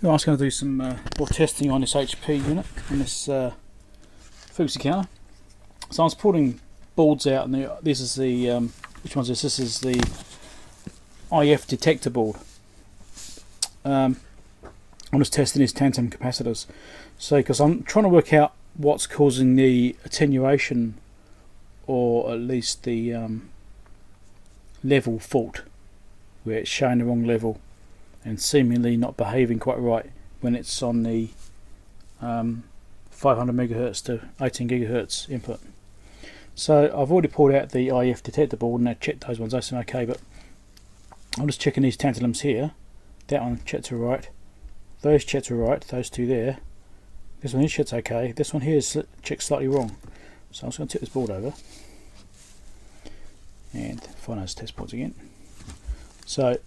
I was going to do some more testing on this HP unit, on this Fluke counter. So I was pulling boards out, and this is the which one's this? This is the IF detector board. I'm just testing these tantalum capacitors. So, because I'm trying to work out what's causing the attenuation, or at least the level fault, where it's showing the wrong level and seemingly not behaving quite right when it's on the 500 MHz to 18 GHz input. So I've already pulled out the IF detector board and I checked those ones, they seem okay, but I'm just checking these tantalums here. That one checked to right, those checked to right, those two there. This one here checked okay, this one here is checked slightly wrong. So I'm just going to tip this board over and find those test ports again. So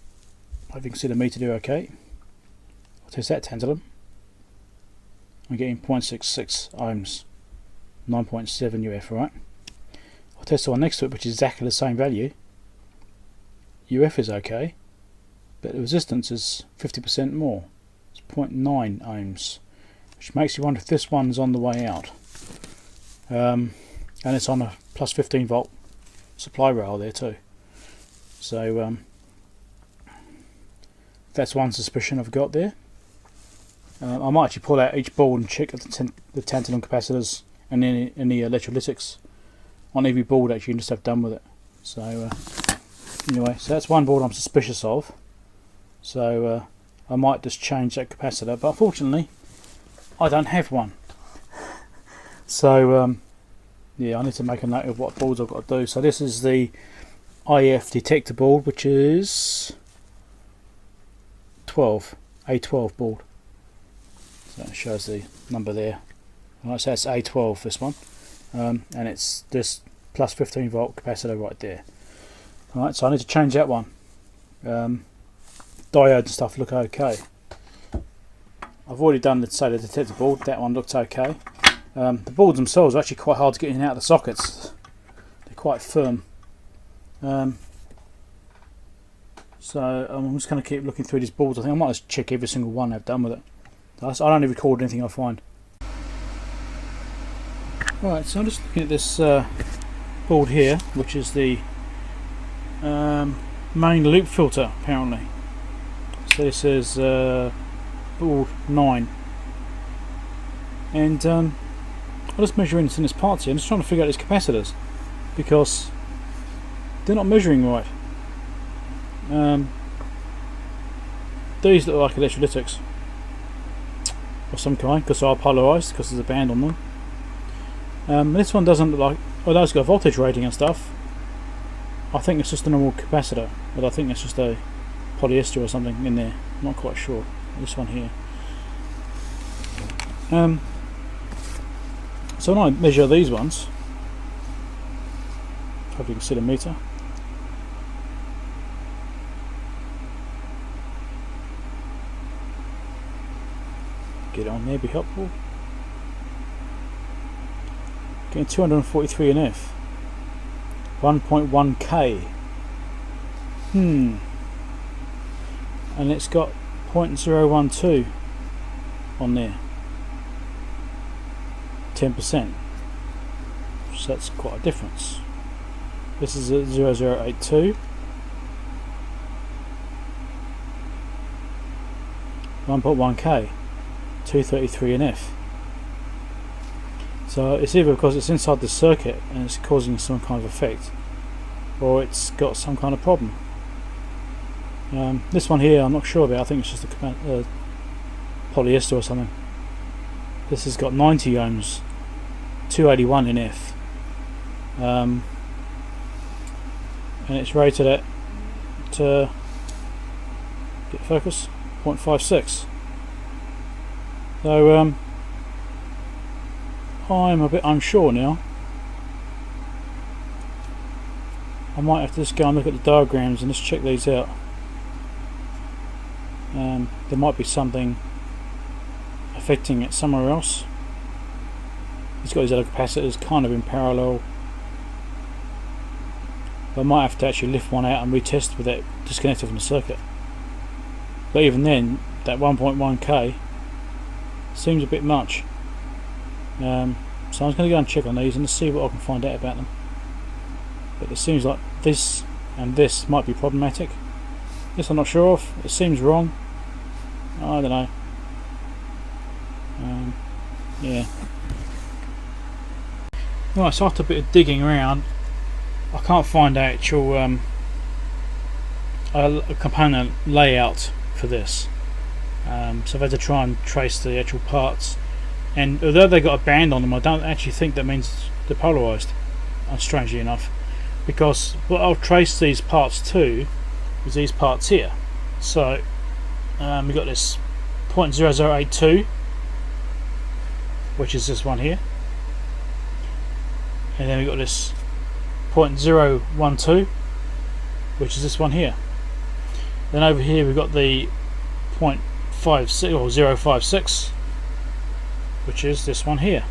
if you can see the meter do okay. I'll test that tantalum. I'm getting 0.66 ohms, 9.7 UF, right? I'll test the one next to it, which is exactly the same value. UF is okay, but the resistance is 50% more. It's 0.9 ohms, which makes you wonder if this one's on the way out. And it's on a plus 15 volt supply rail there too. So that's one suspicion I've got there. I might actually pull out each board and check the tantalum capacitors and any electrolytics on every board actually, and just have done with it. So anyway, so that's one board I'm suspicious of. So I might just change that capacitor, but unfortunately I don't have one. So yeah, I need to make a note of what boards I've got to do. So this is the IF detector board, which is 12, A12 board. So it shows the number there. Right, so that's A12, this one, and it's this plus 15 volt capacitor right there. Alright, so I need to change that one. Diodes and stuff look okay. I've already done the detector board, that one looks okay. The boards themselves are actually quite hard to get in and out of the sockets. They're quite firm. So I'm just going to keep looking through these boards. I think I might just check every single one I've done with it. I only record anything I find. Right, so I'm just looking at this board here, which is the main loop filter apparently. So this is board 9, and I'm just measuring this in this parts here. I'm just trying to figure out these capacitors because they're not measuring right. These look like electrolytics of some kind because they are polarised, because there's a band on them. This one doesn't look like, although it's got a voltage rating and stuff, I think it's just a normal capacitor, but I think it's just a polyester or something in there. I'm not quite sure. This one here. So when I measure these ones, hope you can see the meter. Get on there, be helpful. Getting 243 NF, 1.1K. And it's got 0.012 on there, 10%. So that's quite a difference. This is a 0082. 1.1K, 233 NF. So it's either because it's inside the circuit and it's causing some kind of effect, or it's got some kind of problem. This one here I'm not sure about. I think it's just a polyester or something. This has got 90 ohms, 281 NF, and it's rated at get focus 0.56. So I'm a bit unsure now. I might have to just go and look at the diagrams and just check these out. There might be something affecting it somewhere else. It's got these other capacitors kind of in parallel. But I might have to actually lift one out and retest with it disconnected from the circuit. But even then, that 1.1k seems a bit much. So I'm just going to go and check on these and see what I can find out about them. But it seems like this and this might be problematic. This I'm not sure of. It seems wrong. I don't know. Yeah. Right, so after a bit of digging around, I can't find the actual a component layout for this. So I've had to try and trace the actual parts, and although they got a band on them, I don't actually think that means they're polarized, strangely enough, because what I'll trace these parts to is these parts here. So we've got this 0.0082, which is this one here, and then we've got this 0.012, which is this one here. Then over here we've got the 0.56 or 0.056, which is this one here.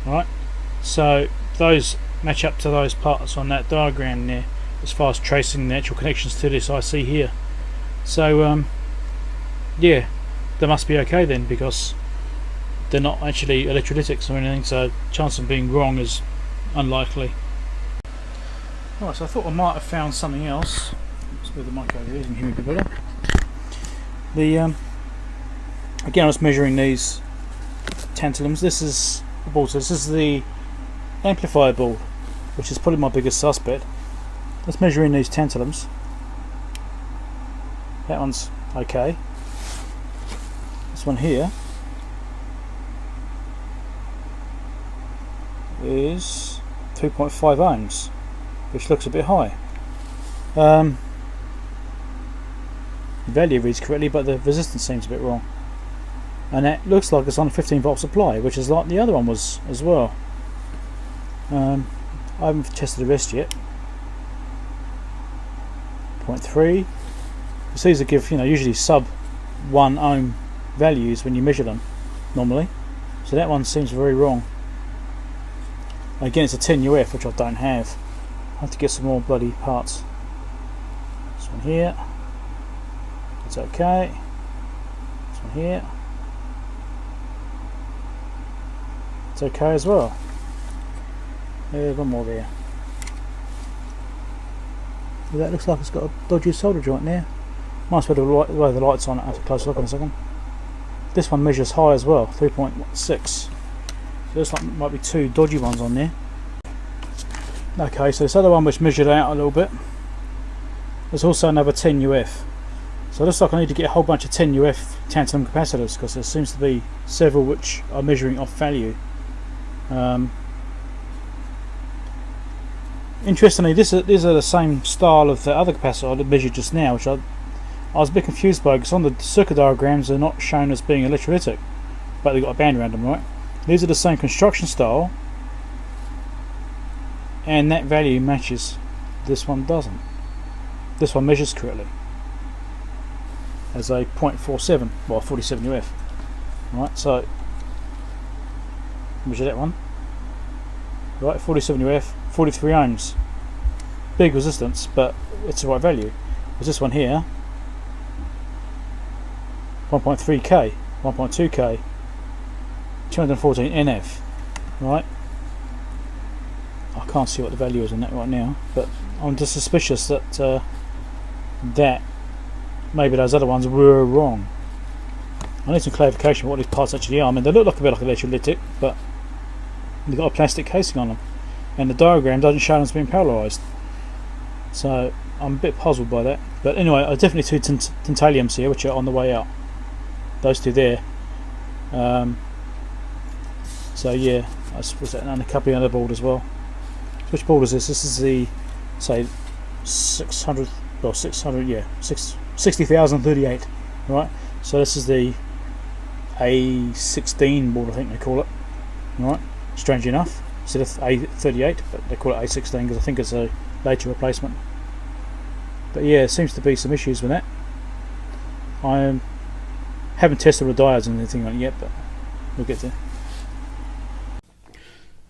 Right, so those match up to those parts on that diagram there as far as tracing the actual connections to this IC here. So yeah, they must be okay then, because they're not actually electrolytics or anything, so chance of being wrong is unlikely. Right, so I thought I might have found something else. Let's move the mic over here, you can hear me a bit better. Again, I was measuring these tantalums. This is the board. So this is the amplifier board, which is probably my biggest suspect. Let's measure in these tantalums. That one's okay. This one here is 2.5 ohms, which looks a bit high. The value reads correctly, but the resistance seems a bit wrong, and it looks like it's on a 15 volt supply, which is like the other one was as well. I haven't tested the rest yet. 0.3. These are give, usually sub 1 ohm values when you measure them normally, so that one seems very wrong. Again, it's a 10 UF, which I don't have. I have to get some more bloody parts. This one here, it's okay. This one here, it's okay as well. There's one more there. Well, that looks like it's got a dodgy solder joint there. Might as well do the lights on it. I'll have a close look in a second. This one measures high as well, 3.6. So looks like might be two dodgy ones on there. Okay, so this other one which measured out a little bit, there's also another 10 UF. So it looks like I need to get a whole bunch of 10 UF tantalum capacitors, because there seems to be several which are measuring off value. Interestingly, these are the same style of the other capacitor I measured just now, which I was a bit confused by, because on the circuit diagrams they're not shown as being electrolytic, but they've got a band around them, right? These are the same construction style, and that value matches. This one doesn't. This one measures correctly as a 0.47, well 47 UF. Right, so measure that one. Right, 47 UF, 43 ohms. Big resistance, but it's the right value. There's this one here, 1.3k, 1.2k, 214 NF. Right, I can't see what the value is on that right now, but I'm just suspicious that that maybe those other ones were wrong. I need some clarification what these parts actually are. I mean, they look like a bit like electrolytic, but they've got a plastic casing on them, and the diagram doesn't show them as being polarized. So I'm a bit puzzled by that. But anyway, I definitely two tantalums here, which are on the way out. Those two there. So yeah, I suppose that, and a couple on the board as well. Which board is this? This is the, say, 600, or 600, yeah, 60,038. Right. So this is the A16 board, I think they call it. Right. Strange enough, instead of A38, but they call it A16 because I think it's a later replacement. But yeah, there seems to be some issues with that. I haven't tested the diodes and anything on it yet, but we'll get there.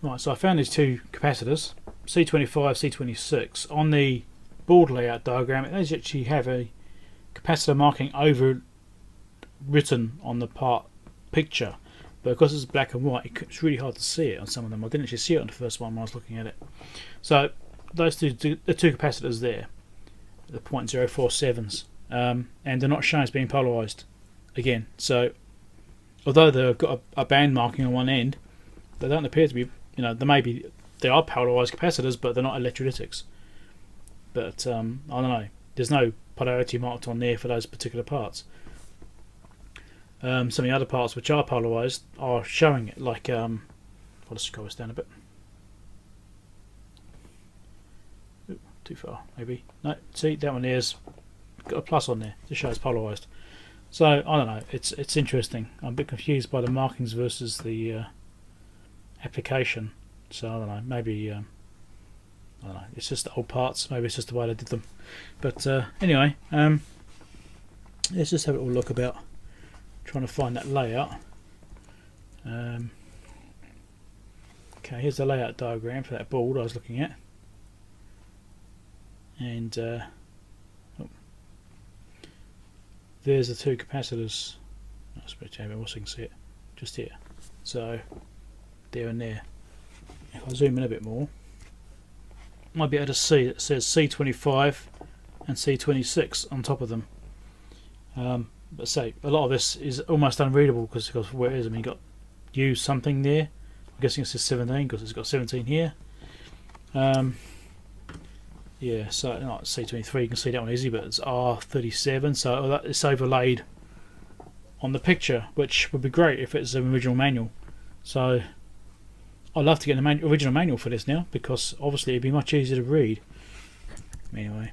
Right, so I found these two capacitors, C25, C26. On the board layout diagram, it does actually have a capacitor marking over written on the part picture, but because it's black and white, it's really hard to see it on some of them. I didn't actually see it on the first one when I was looking at it. So those the two capacitors there, the 0.047s, and they're not shown as being polarized again. So although they've got a band marking on one end, they don't appear to be, you know, they are polarized capacitors, but they're not electrolytics. But I don't know, there's no polarity marked on there for those particular parts. Some of the other parts which are polarized are showing it, like I'll just scroll this down a bit. Ooh, too far, maybe. No, see, that one there's got a plus on there to show it's polarized. So I don't know, it's interesting. I'm a bit confused by the markings versus the application. So I don't know, maybe I don't know, it's just the old parts, maybe it's just the way they did them. But anyway, let's just have a little look about trying to find that layout. Okay, here's the layout diagram for that board I was looking at, and there's the two capacitors. I'll spread it out so you can see it just here. So there and there. If I zoom in a bit more, might be able to see it says C25 and C26 on top of them. But say a lot of this is almost unreadable because of where it is. I mean, you got U something there. I'm guessing it says 17 because it's got 17 here. Yeah, so not C23. You can see that one easy, but it's R37. So it's overlaid on the picture, which would be great if it's an original manual. So I'd love to get an original manual for this now, because obviously it'd be much easier to read. Anyway,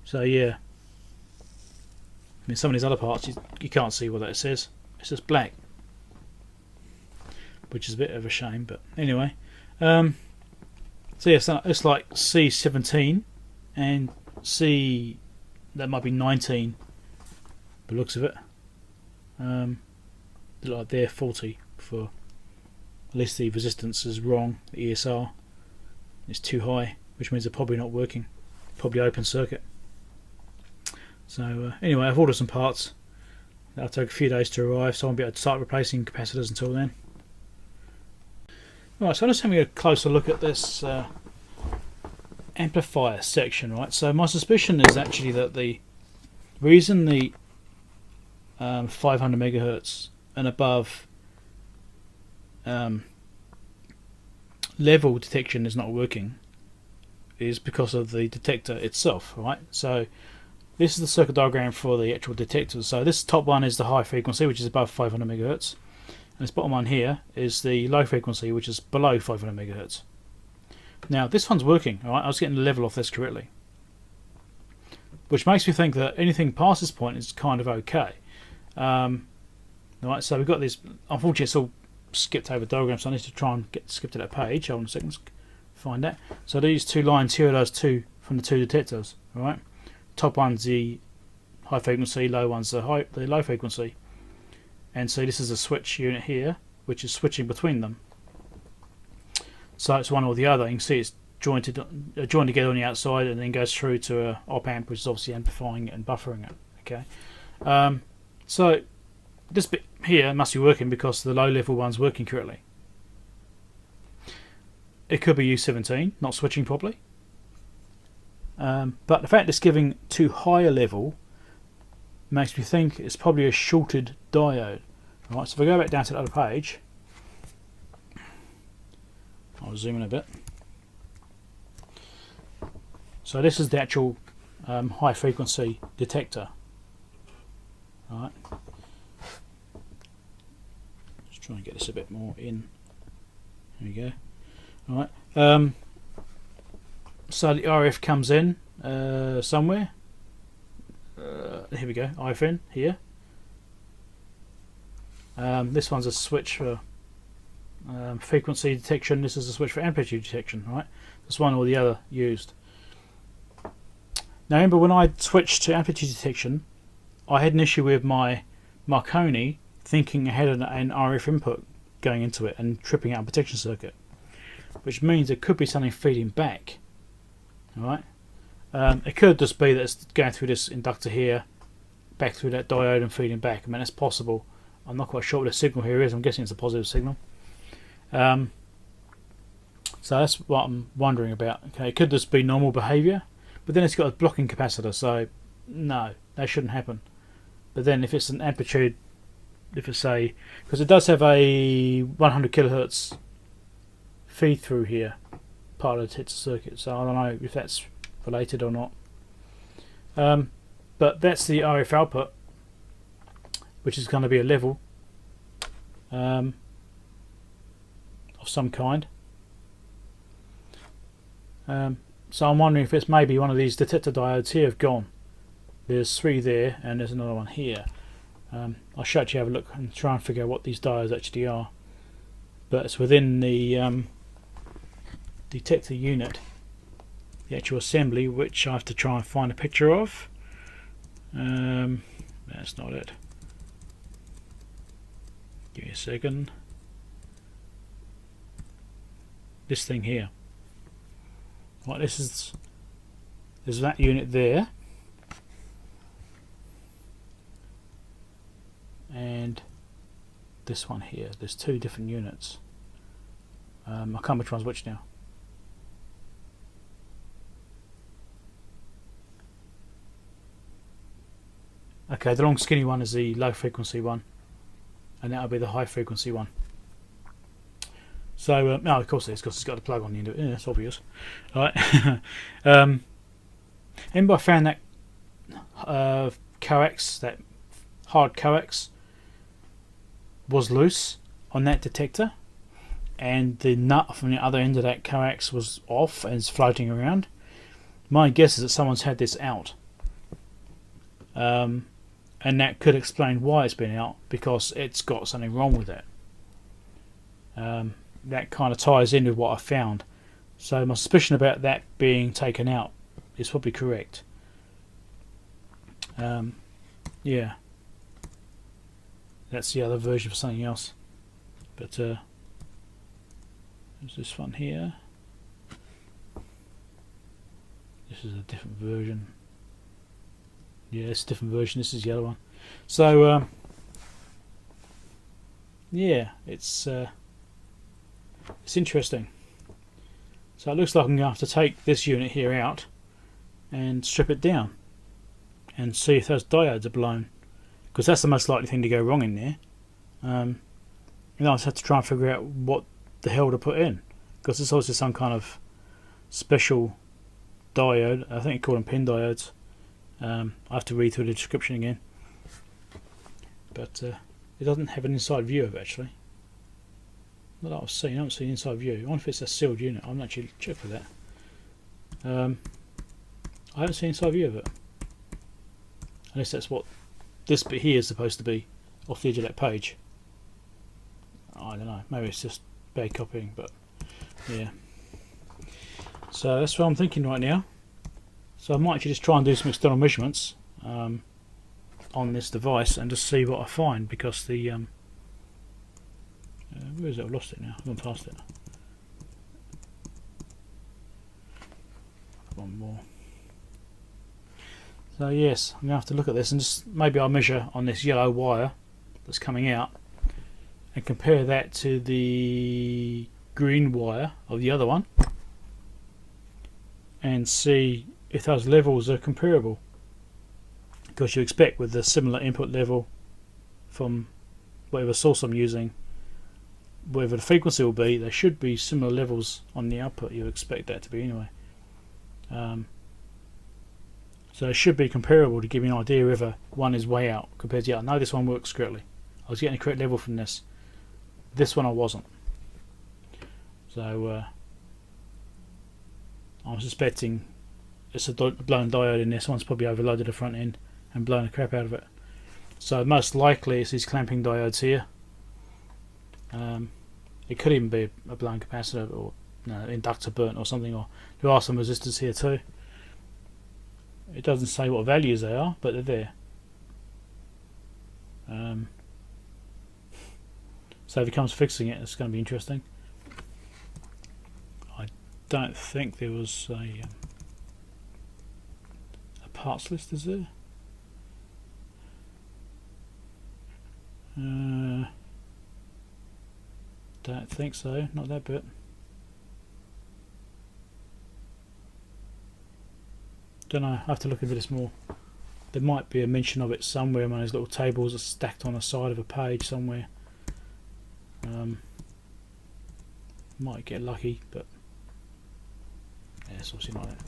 so yeah. I mean, some of these other parts you can't see what that says. It's just black, which is a bit of a shame. But anyway, so yeah, so it's like C17 and C, that might be 19. By the looks of it, like they're 40 for. At least the resistance is wrong. The ESR is too high, which means they're probably not working. Probably open circuit. So anyway, I've ordered some parts. That'll take a few days to arrive, so I won't be able to start replacing capacitors until then. Right, so I'm just having a closer look at this amplifier section. Right, so my suspicion is actually that the reason the 500 megahertz and above level detection is not working is because of the detector itself. Right, so this is the circuit diagram for the actual detectors. So this top one is the high frequency, which is above 500 megahertz, and this bottom one here is the low frequency, which is below 500 megahertz. Now this one's working. All right, I was getting the level off this correctly, which makes me think that anything past this point is kind of okay. All right, so we've got this. Unfortunately, it's all skipped over diagram, so I need to try and skip to that page. Hold on a second, find that. So these two lines here are those two from the two detectors. All right, top one's the high frequency, low one's the low frequency, and so this is a switch unit here, which is switching between them. So it's one or the other. You can see it's joined together on the outside, and then goes through to a op amp, which is obviously amplifying it and buffering it. Okay, so this bit here must be working because the low level one's working correctly. It could be U17 not switching properly, but the fact it's giving too high a level makes me think it's probably a shorted diode. Right, so if I go back down to the other page, I'll zoom in a bit. So this is the actual high frequency detector. Right. Try and get this a bit more in. There we go. All right. So the RF comes in somewhere. Here we go. IFN here. This one's a switch for frequency detection. This is a switch for amplitude detection. Right. That's one or the other used. Now remember, when I switched to amplitude detection, I had an issue with my Marconi thinking ahead of an RF input going into it and tripping out a protection circuit, which means there could be something feeding back. Alright, It could just be that it's going through this inductor here, back through that diode and feeding back. I mean, that's possible. I'm not quite sure what the signal here is. I'm guessing it's a positive signal. So that's what I'm wondering about. Okay, it could just be normal behaviour, but then it's got a blocking capacitor, so no, that shouldn't happen. But then if it's an amplitude, if it's a, because it does have a 100 kilohertz feed through here, part of the detector circuit, so I don't know if that's related or not. But that's the RF output, which is going to be a level of some kind. So I'm wondering if it's maybe one of these detector diodes here have gone. There's 3 there and there's another one here. I should actually have a look and try and figure out what these diodes actually are. But it's within the detector unit, the actual assembly, which I have to try and find a picture of. That's not it. Give me a second. This thing here. Right, there's that unit there, and this one here. There's 2 different units. I can't remember which one's which now. Okay, the long skinny one is the low frequency one, and that'll be the high frequency one. So, no, of course it is, because it's got a plug on the end of it. Yeah, it's obvious. Alright. Anybody found that coax, that hard coax, was loose on that detector, and the nut from the other end of that coax was off and is floating around? My guess is that someone's had this out. And that could explain why it's been out, because it's got something wrong with it. That kind of ties in with what I found. So my suspicion about that being taken out is probably correct. Yeah. That's the other version for something else. But there's this one here. This is a different version. Yeah, it's a different version. This is the other one. So yeah, it's interesting. So it looks like I'm going to have to take this unit here out and strip it down and see if those diodes are blown, because that's the most likely thing to go wrong in there. I just have to try and figure out what the hell to put in, because it's also some kind of special diode. I think they call them pin diodes. I have to read through the description again, but it doesn't have an inside view of it actually. Not that I've seen. I haven't seen inside view. I wonder if it's a sealed unit. I'm not actually checked for that. I haven't seen inside view of it, unless that's what this bit here is supposed to be off the edge of that page. I don't know. Maybe it's just bad copying, but yeah. So that's what I'm thinking right now. So I might actually just try and do some external measurements on this device and just see what I find, because the where is it? I've lost it now. I've gone past it. One more. So yes, I'm going to have to look at this and just maybe I'll measure on this yellow wire that's coming out and compare that to the green wire of the other one and see if those levels are comparable, because you expect with the similar input level from whatever source I'm using, whatever the frequency will be, there should be similar levels on the output. You expect that to be anyway. So it should be comparable to give you an idea whether one is way out compared to the other. I know this one works correctly. I was getting the correct level from this. This one I wasn't. So I'm suspecting it's a blown diode in this. One's probably overloaded the front end and blown the crap out of it. So most likely it's these clamping diodes here. It could even be a blown capacitor or inductor burnt or something, or there are some resistors here too. It doesn't say what values they are, but they're there. So if it comes fixing it, it's going to be interesting. I don't think there was a parts list, is there? Don't think so, not that bit. Don't know, I have to look into this more. There might be a mention of it somewhere. One of those little tables are stacked on the side of a page somewhere. Might get lucky, but yeah, it's obviously not that.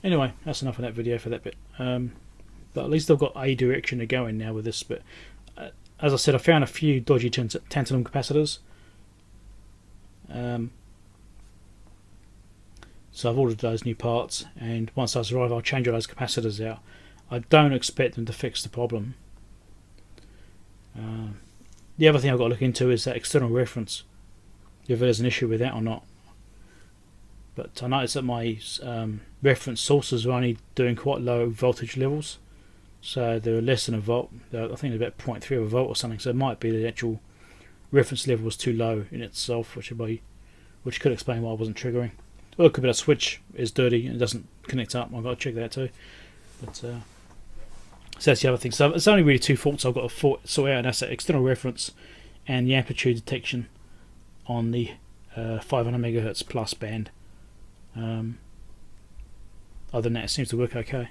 Anyway, that's enough of that video for that bit. But at least I've got a direction to go in now with this. But as I said, I found a few dodgy tantalum capacitors. So I've ordered those new parts, and once those arrive, I'll change all those capacitors out. I don't expect them to fix the problem. The other thing I've got to look into is that external reference, if there's an issue with that or not. But I noticed that my reference sources are only doing quite low voltage levels, so they're less than a volt. I think they're about 0.3 of a volt or something. So it might be the actual reference level was too low in itself, which could explain why I wasn't triggering. Or it could be that switch is dirty and it doesn't connect up. I've got to check that too. But so that's the other thing. So it's only really two faults I've got to sort out, and that's the external reference and the amplitude detection on the 500 MHz plus band. Other than that, it seems to work okay.